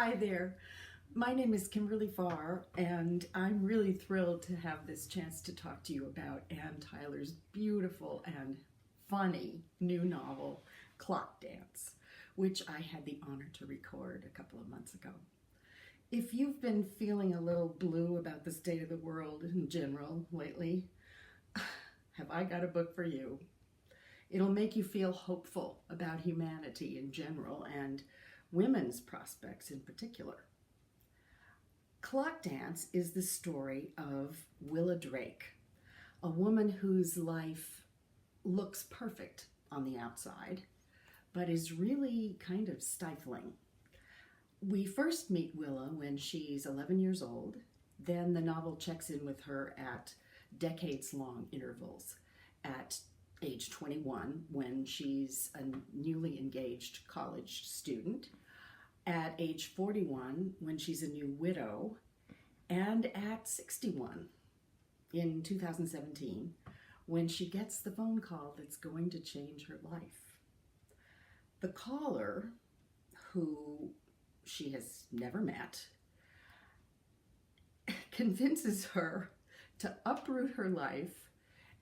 Hi there. My name is Kimberly Farr, and I'm really thrilled to have this chance to talk to you about Ann Tyler's beautiful and funny new novel, Clock Dance, which I had the honor to record a couple of months ago. If you've been feeling a little blue about the state of the world in general lately, have I got a book for you. It'll make you feel hopeful about humanity in general and women's prospects in particular. Clock Dance is the story of Willa Drake, a woman whose life looks perfect on the outside, but is really kind of stifling. We first meet Willa when she's 11 years old. Then the novel checks in with her at decades-long intervals at age 21 when she's a newly engaged college student, at age 41 when she's a new widow, and at 61 in 2017 when she gets the phone call that's going to change her life. The caller, who she has never met, convinces her to uproot her life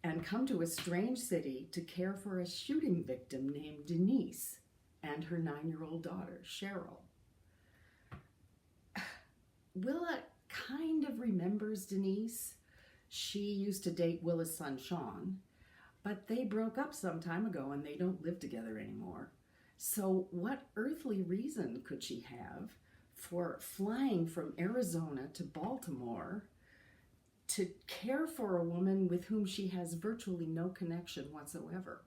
and come to a strange city to care for a shooting victim named Denise and her 9-year-old daughter, Cheryl. Willa kind of remembers Denise. She used to date Willa's son, Sean, but they broke up some time ago and they don't live together anymore. So what earthly reason could she have for flying from Arizona to Baltimore to care for a woman with whom she has virtually no connection whatsoever?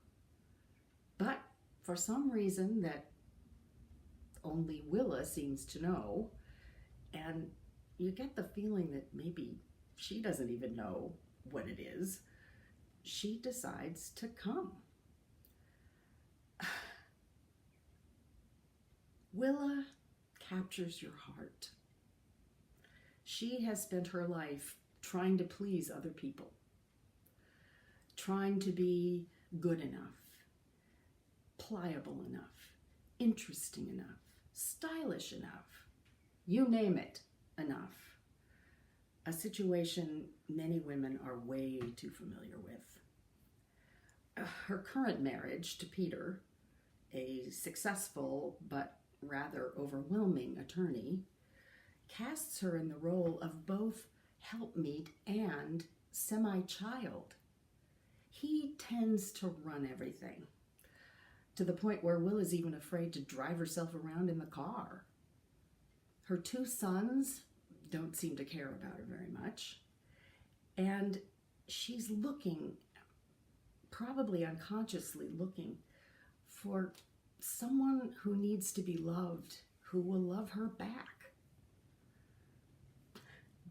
But for some reason that only Willa seems to know, and you get the feeling that maybe she doesn't even know what it is, she decides to come. Willa captures your heart. She has spent her life trying to please other people, trying to be good enough, pliable enough, interesting enough, stylish enough, you name it, enough. A situation many women are way too familiar with. Her current marriage to Peter, a successful but rather overwhelming attorney, casts her in the role of both helpmeet and semi-child. He tends to run everything, to the point where Willa's even afraid to drive herself around in the car. Her 2 sons don't seem to care about her very much, and she's looking, probably unconsciously looking, for someone who needs to be loved, who will love her back.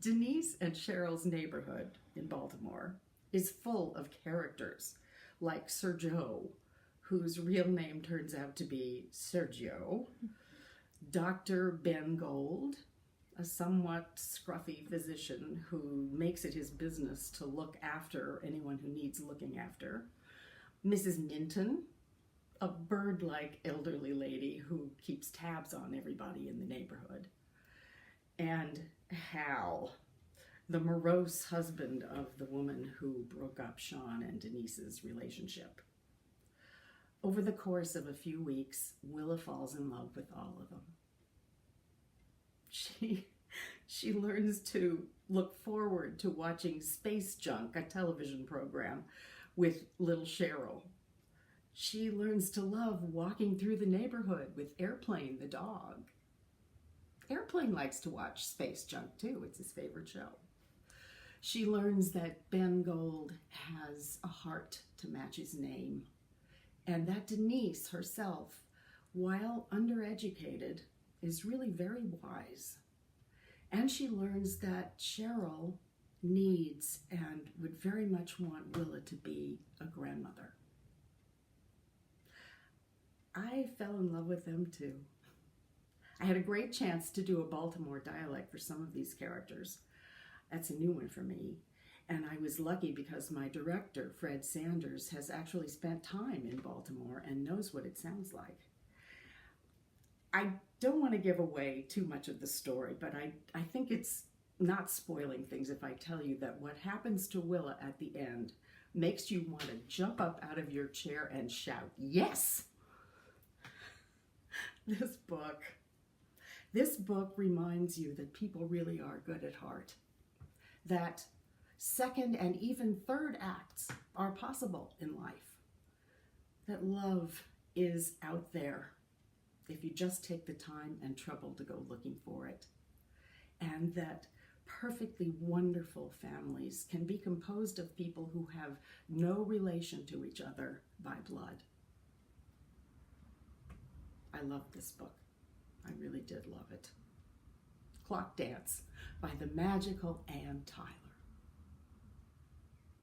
Denise and Cheryl's neighborhood in Baltimore is full of characters like Sir Joe, whose real name turns out to be Sergio, Dr. Ben Gold, a somewhat scruffy physician who makes it his business to look after anyone who needs looking after, Mrs. Minton, a bird-like elderly lady who keeps tabs on everybody in the neighborhood, and Hal, the morose husband of the woman who broke up Sean and Denise's relationship. Over the course of a few weeks, Willa falls in love with all of them. She learns to look forward to watching Space Junk, a television program, with little Cheryl. She learns to love walking through the neighborhood with Airplane, the dog. Airplane likes to watch Space Junk too. It's his favorite show. She learns that Ben Gold has a heart to match his name, and that Denise herself, while undereducated, is really very wise. And she learns that Cheryl needs and would very much want Willa to be a grandmother. I fell in love with them too. I had a great chance to do a Baltimore dialect for some of these characters. That's a new one for me. And I was lucky because my director, Fred Sanders, has actually spent time in Baltimore and knows what it sounds like. I don't want to give away too much of the story, but I think it's not spoiling things if I tell you that what happens to Willa at the end makes you want to jump up out of your chair and shout, yes! This book reminds you that people really are good at heart, that second and even third acts are possible in life, that love is out there if you just take the time and trouble to go looking for it, and that perfectly wonderful families can be composed of people who have no relation to each other by blood. I loved this book. I really did love it. Clock Dance by the magical Anne Tyler.